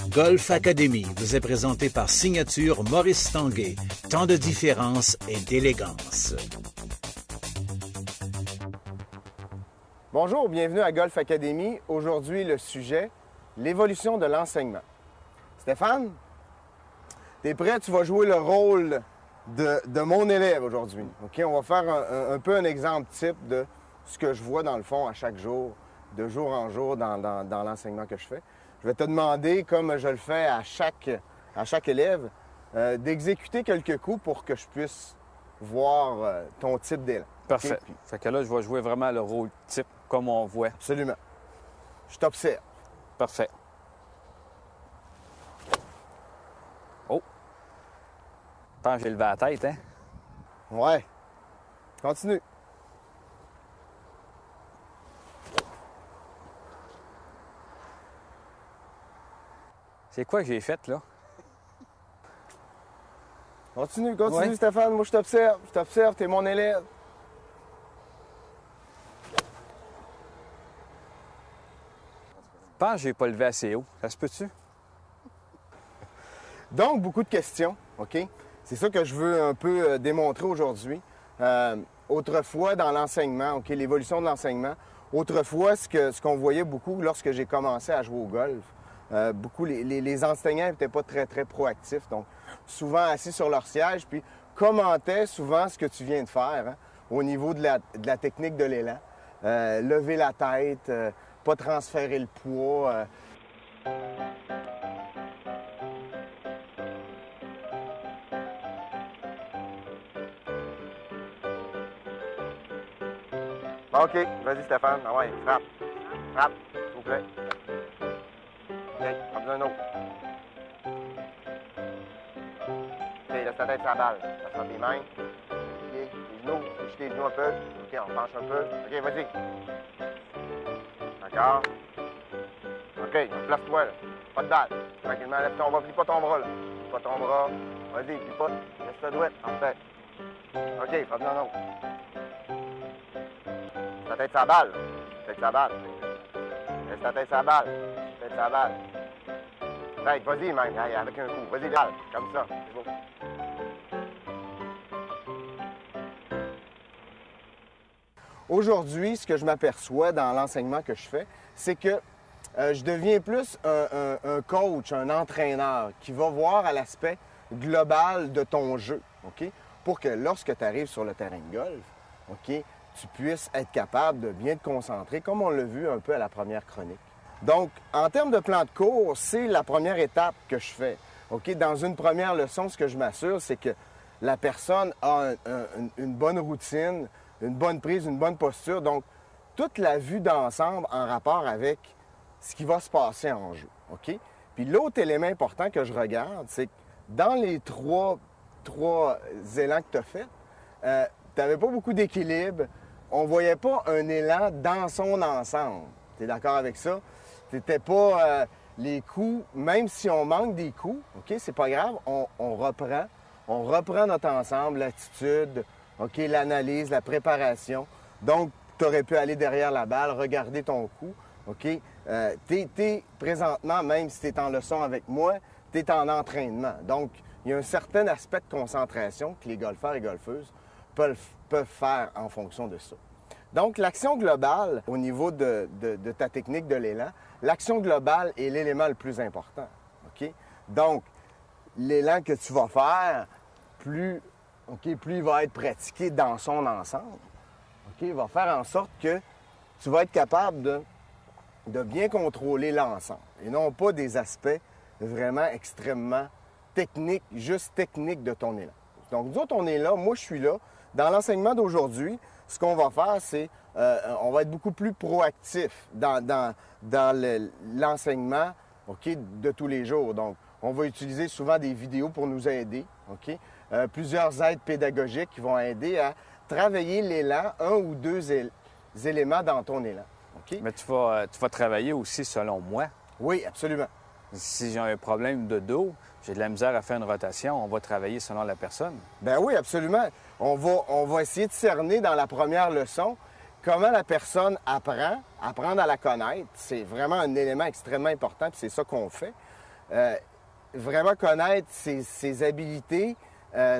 Golf Academy vous est présenté par Signature Maurice Tanguay. Tant de différence et d'élégance. Bonjour, bienvenue à Golf Academy. Aujourd'hui, le sujet, l'évolution de l'enseignement. Stéphane, t'es prêt? Tu vas jouer le rôle de mon élève aujourd'hui. OK? On va faire un peu un exemple type de ce que je vois dans le fond à chaque jour, de jour en jour dans l'enseignement que je fais. Je vais te demander, comme je le fais à chaque élève, d'exécuter quelques coups pour que je puisse voir ton type d'élan. Parfait. Okay? Fait que là, je vais jouer vraiment le rôle type comme on voit. Absolument. Je t'observe. Parfait. Oh! Je pense que j'ai levé la tête, hein? Ouais. Continue. C'est quoi que j'ai fait, là? Continue, Ouais. Stéphane. Moi, je t'observe, t'es mon élève. Je pense que j'ai pas levé assez haut. Ça se peut-tu? Donc, beaucoup de questions, OK? C'est ça que je veux un peu démontrer aujourd'hui. Autrefois, dans l'enseignement, OK, l'évolution de l'enseignement, autrefois, ce qu'on voyait beaucoup lorsque j'ai commencé à jouer au golf, beaucoup, les enseignants n'étaient pas très, très proactifs. Donc, souvent assis sur leur siège, puis commentaient souvent ce que tu viens de faire, hein, au niveau de la technique de l'élan. Lever la tête, pas transférer le poids. OK, vas-y Stéphane. Ah ouais, frappe. Frappe, s'il vous plaît. OK, prends un autre. OK, laisse ta tête sur la balle. Laisse tes mains. OK, les genoux. Fiche tes genoux un peu. OK, on penche un peu. OK, vas-y. Encore. OK, place-toi, là. Pas de balle. Tranquillement, lève ton bras. Plie pas ton bras, là. Plie pas ton bras. Vas-y, plie pas. Laisse ta douette. En fait. OK, prends un autre. Ta tête sur la balle. Tête sur la balle. Laisse ta tête sur la balle. Tête sur la balle. Tête, vas-y même, avec un coup. Vas-y, balle. Comme ça. C'est beau. Aujourd'hui, ce que je m'aperçois dans l'enseignement que je fais, c'est que je deviens plus un coach, un entraîneur qui va voir à l'aspect global de ton jeu, OK? Pour que lorsque tu arrives sur le terrain de golf, OK, tu puisses être capable de bien te concentrer, comme on l'a vu un peu à la première chronique. Donc, en termes de plan de cours, c'est la première étape que je fais. OK? Dans une première leçon, ce que je m'assure, c'est que la personne a une bonne routine, une bonne prise, une bonne posture. Donc, toute la vue d'ensemble en rapport avec ce qui va se passer en jeu. OK? Puis l'autre élément important que je regarde, c'est que dans les trois élans que tu as faits, tu n'avais pas beaucoup d'équilibre. On ne voyait pas un élan dans son ensemble. Tu es d'accord avec ça? Tu n'étais pas les coups, même si on manque des coups, OK, c'est pas grave, on reprend notre ensemble, l'attitude, OK, l'analyse, la préparation. Donc, tu aurais pu aller derrière la balle, regarder ton coup, OK? Présentement, même si tu es en leçon avec moi, tu es en entraînement. Donc, il y a un certain aspect de concentration que les golfeurs et golfeuses peuvent faire en fonction de ça. Donc, l'action globale, au niveau de ta technique de l'élan, l'action globale est l'élément le plus important. OK? Donc, l'élan que tu vas faire, plus il va être pratiqué dans son ensemble, OK? Il va faire en sorte que tu vas être capable de bien contrôler l'ensemble et non pas des aspects vraiment extrêmement techniques, juste techniques de ton élan. Donc, nous autres, on est là, moi je suis là. Dans l'enseignement d'aujourd'hui, ce qu'on va faire, c'est on va être beaucoup plus proactif dans l'enseignement, OK, de tous les jours. Donc, on va utiliser souvent des vidéos pour nous aider, OK? Plusieurs aides pédagogiques qui vont aider à travailler l'élan, un ou deux éléments dans ton élan. OK? Mais tu vas travailler aussi selon moi. Oui, absolument. Si j'ai un problème de dos, j'ai de la misère à faire une rotation, on va travailler selon la personne. Ben oui, absolument. On va essayer de cerner dans la première leçon comment la personne apprendre à la connaître. C'est vraiment un élément extrêmement important, puis c'est ça qu'on fait. vraiment connaître ses habiletés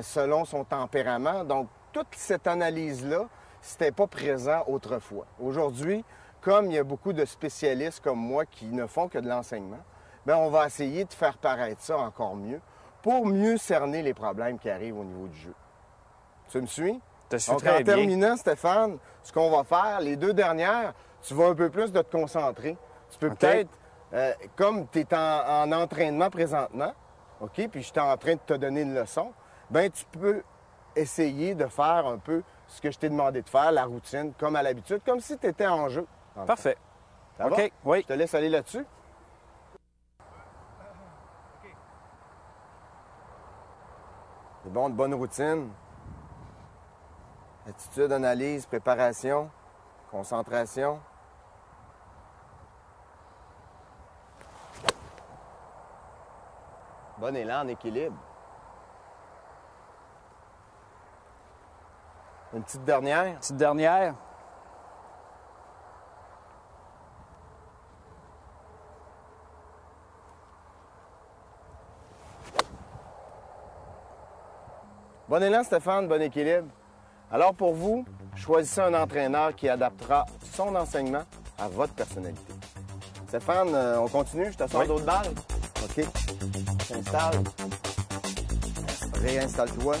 selon son tempérament. Donc, toute cette analyse-là, c'était pas présent autrefois. Aujourd'hui, comme il y a beaucoup de spécialistes comme moi qui ne font que de l'enseignement, bien, on va essayer de faire paraître ça encore mieux pour mieux cerner les problèmes qui arrivent au niveau du jeu. Tu me suis? Je te suis Donc, très en bien. terminant, Stéphane, ce qu'on va faire, les 2 dernières, tu vas un peu plus de te concentrer. Tu peux OK. peut-être, comme tu es en entraînement présentement, OK, puis je suis en train de te donner une leçon, bien, tu peux essayer de faire un peu ce que je t'ai demandé de faire, la routine, comme à l'habitude, comme si tu étais en jeu. dans le fond. Parfait. Ça va? OK, oui. Je te laisse aller là-dessus. C'est bon, de bonne routine. Attitude, analyse, préparation, concentration. Bon élan en équilibre. Une petite dernière. Petite dernière. Bon élan, Stéphane, bon équilibre. Alors pour vous, choisissez un entraîneur qui adaptera son enseignement à votre personnalité. Stéphane, on continue? Je te sors Oui. d'autres balles? OK. T'installe. Réinstalle-toi.